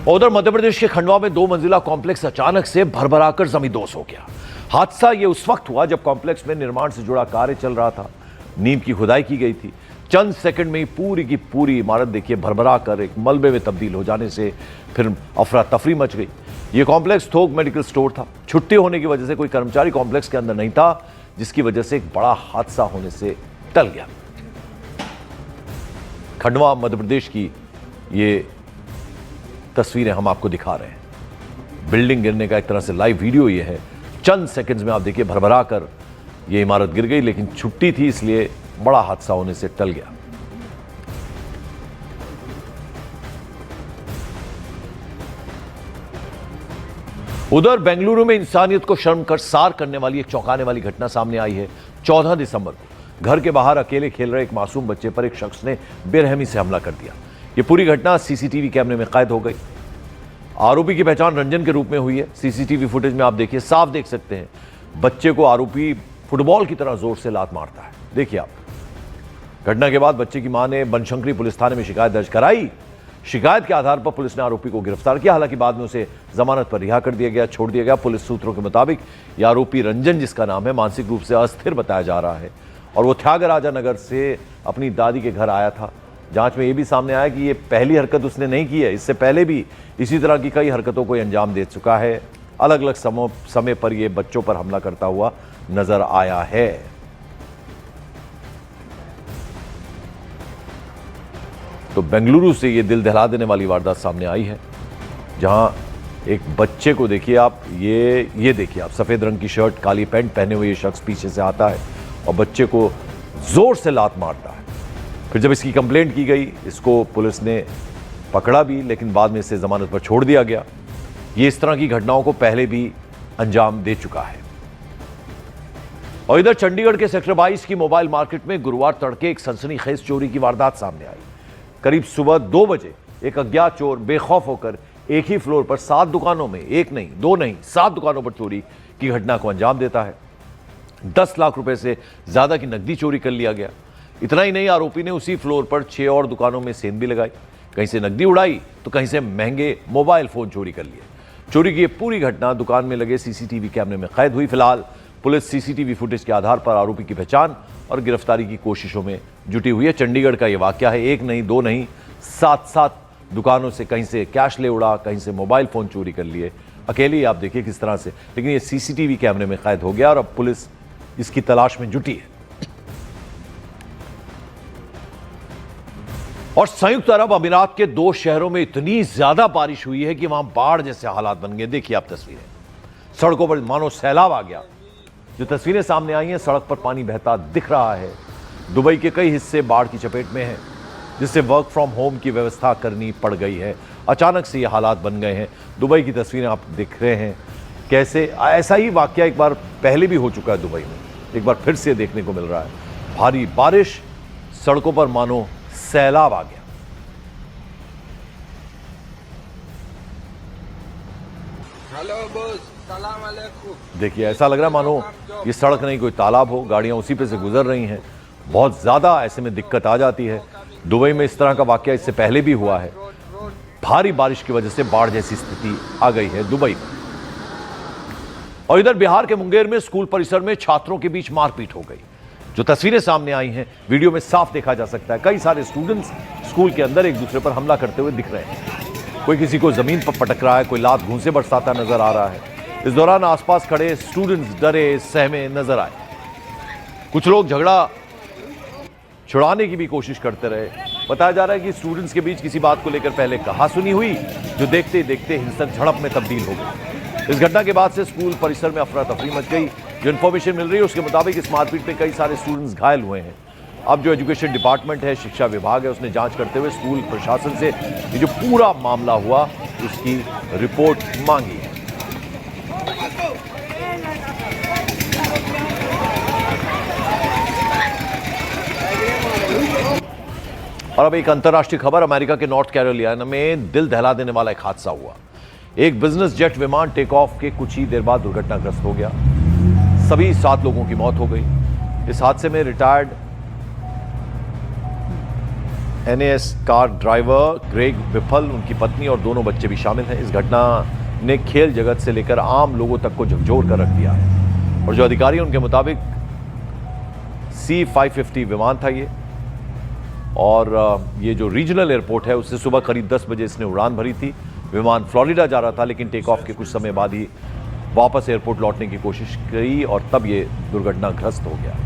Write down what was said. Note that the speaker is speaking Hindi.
उधर मध्य प्रदेश के खंडवा में 2 मंजिला कॉम्प्लेक्स अचानक से भरभराकर जमींदोज हो गया। हादसा यह उस वक्त हुआ जब कॉम्प्लेक्स में निर्माण से जुड़ा कार्य चल रहा था। नींव की खुदाई की गई थी। चंद सेकंड में ही पूरी की पूरी इमारत देखिए भरभरा कर एक मलबे में तब्दील हो जाने से फिर अफरा तफरी मच गई। यह कॉम्प्लेक्स थोक मेडिकल स्टोर था। छुट्टी होने की वजह से कोई कर्मचारी कॉम्प्लेक्स के अंदर नहीं था, जिसकी वजह से एक बड़ा हादसा होने से टल गया। खंडवा मध्य प्रदेश की ये तस्वीरें हम आपको दिखा रहे हैं। बिल्डिंग गिरने का एक तरह से लाइव वीडियो ये है। चंद सेकंड्स में आप देखिए भरभरा कर ये इमारत गिर गई, लेकिन छुट्टी थी इसलिए बड़ा हादसा होने से टल गया। उधर बेंगलुरु में इंसानियत को शर्मसार करने वाली एक चौंकाने वाली घटना सामने आई है। 14 दिसंबर को घर के बाहर अकेले खेल रहे एक मासूम बच्चे पर एक शख्स ने बेरहमी से हमला कर दिया। यह पूरी घटना सीसीटीवी कैमरे में कैद हो गई। आरोपी की पहचान रंजन के रूप में हुई है। सीसीटीवी फुटेज में आप देखिए, साफ देख सकते हैं बच्चे को आरोपी फुटबॉल की तरह जोर से लात मारता है। देखिए आप। घटना के बाद बच्चे की मां ने बनशंकरी पुलिस थाने में शिकायत दर्ज कराई। शिकायत के आधार पर पुलिस ने आरोपी को गिरफ्तार किया। हालांकि बाद में उसे जमानत पर रिहा कर दिया गया, छोड़ दिया गया। पुलिस सूत्रों के मुताबिक यह आरोपी रंजन, जिसका नाम है, मानसिक रूप से अस्थिर बताया जा रहा है और वो त्यागराजा नगर से अपनी दादी के घर आया था। जांच में यह भी सामने आया कि यह पहली हरकत उसने नहीं की है। इससे पहले भी इसी तरह की कई हरकतों को अंजाम दे चुका है। अलग अलग समय पर यह बच्चों पर हमला करता हुआ नजर आया है। तो बेंगलुरु से यह दिल दहला देने वाली वारदात सामने आई है, जहां एक बच्चे को देखिए आप, ये देखिए आप, सफेद रंग की शर्ट काली पैंट पहने हुए ये शख्स पीछे से आता है और बच्चे को जोर से लात मारता है। फिर जब इसकी कंप्लेंट की गई, इसको पुलिस ने पकड़ा भी, लेकिन बाद में इसे जमानत पर छोड़ दिया गया। ये इस तरह की घटनाओं को पहले भी अंजाम दे चुका है। और इधर चंडीगढ़ के सेक्टर 22 की मोबाइल मार्केट में गुरुवार तड़के एक सनसनीखेज चोरी की वारदात सामने आई। करीब सुबह 2 बजे एक अज्ञात चोर बेखौफ होकर एक ही फ्लोर पर 7 दुकानों में, एक नहीं, 2 नहीं, 7 दुकानों पर चोरी की घटना को अंजाम देता है। 10 लाख रुपए से ज्यादा की नकदी चोरी कर लिया गया। इतना ही नहीं, आरोपी ने उसी फ्लोर पर 6 और दुकानों में सेंध भी लगाई। कहीं से नकदी उड़ाई तो कहीं से महंगे मोबाइल फोन चोरी कर लिए। चोरी की यह पूरी घटना दुकान में लगे सीसीटीवी कैमरे में कैद हुई। फिलहाल पुलिस सीसीटीवी फुटेज के आधार पर आरोपी की पहचान और गिरफ्तारी की कोशिशों में जुटी हुई है। चंडीगढ़ का यह वाकया है। 1 नहीं, 2 नहीं, 7 दुकानों से कहीं से कैश ले उड़ा, कहीं से मोबाइल फोन चोरी कर लिए। अकेले ही आप देखिए किस तरह से, लेकिन ये सीसीटीवी कैमरे में कैद हो गया और अब पुलिस इसकी तलाश में जुटी है। और संयुक्त अरब अमीरात के 2 शहरों में इतनी ज्यादा बारिश हुई है कि वहां बाढ़ जैसे हालात बन गए। देखिए आप तस्वीरें, सड़कों पर मानो सैलाब आ गया। जो तस्वीरें सामने आई हैं, सड़क पर पानी बहता दिख रहा है। दुबई के कई हिस्से बाढ़ की चपेट में हैं, जिससे वर्क फ्रॉम होम की व्यवस्था करनी पड़ गई है। अचानक से ये हालात बन गए हैं। दुबई की तस्वीरें आप देख रहे हैं कैसे ऐसा ही वाकया एक बार पहले भी हो चुका है दुबई में, एक बार फिर से देखने को मिल रहा है। भारी बारिश, सड़कों पर मानो सैलाब आ गया। हेलो बॉस, सलाम अलैकुम। देखिए ऐसा लग रहा है मानो ये सड़क नहीं कोई तालाब हो, गाड़ियां उसी पे से गुजर रही हैं। बहुत ज्यादा ऐसे में दिक्कत आ जाती है। दुबई में इस तरह का वाकया इससे पहले भी हुआ है। भारी बारिश की वजह से बाढ़ जैसी स्थिति आ गई है दुबई में। और इधर बिहार के मुंगेर में स्कूल परिसर में छात्रों के बीच मारपीट हो गई। जो तस्वीरें सामने आई हैं, वीडियो में साफ देखा जा सकता है कई सारे स्टूडेंट्स स्कूल के अंदर एक दूसरे पर हमला करते हुए दिख रहे हैं। कोई किसी को जमीन पर पटक रहा है, कोई लात घूंसे बरसाता नजर आ रहा है। इस दौरान आसपास खड़े स्टूडेंट्स डरे सहमे नजर आए। कुछ लोग झगड़ा छुड़ाने की भी कोशिश करते रहे। बताया जा रहा है कि स्टूडेंट्स के बीच किसी बात को लेकर पहले कहासुनी हुई, जो देखते ही देखते हिंसक झड़प में तब्दील हो गई। इस घटना के बाद से स्कूल परिसर में अफरा तफरी मच गई। जो इन्फॉर्मेशन मिल रही है उसके मुताबिक इस मारपीट में कई सारे स्टूडेंट्स घायल हुए हैं। अब जो एजुकेशन डिपार्टमेंट है, शिक्षा विभाग है, उसने जांच करते हुए स्कूल प्रशासन से ये जो पूरा मामला हुआ उसकी रिपोर्ट मांगी है। और अब एक अंतर्राष्ट्रीय खबर, अमेरिका के नॉर्थ कैरोलिना में दिल दहला देने वाला एक हादसा हुआ। एक बिजनेस जेट विमान टेक ऑफ के कुछ ही देर बाद दुर्घटनाग्रस्त हो गया। सभी 7 लोगों की मौत हो गई। इस हादसे में retired NAS car driver Greg विफल, उनकी पत्नी और दोनों बच्चे भी शामिल हैं। इस घटना ने खेल जगत से लेकर आम लोगों तक को झकझोर कर रख दिया है। और जो अधिकारी हैं उनके मुताबिक C-550 विमान था ये, और ये जो रीजनल एयरपोर्ट है उससे सुबह करीब 10 बजे इसने उड़ान भरी थी। विमान फ्लोरिडा जा रहा था, लेकिन टेक ऑफ के कुछ समय बाद ही वापस एयरपोर्ट लौटने की कोशिश की और तब ये दुर्घटनाग्रस्त हो गया।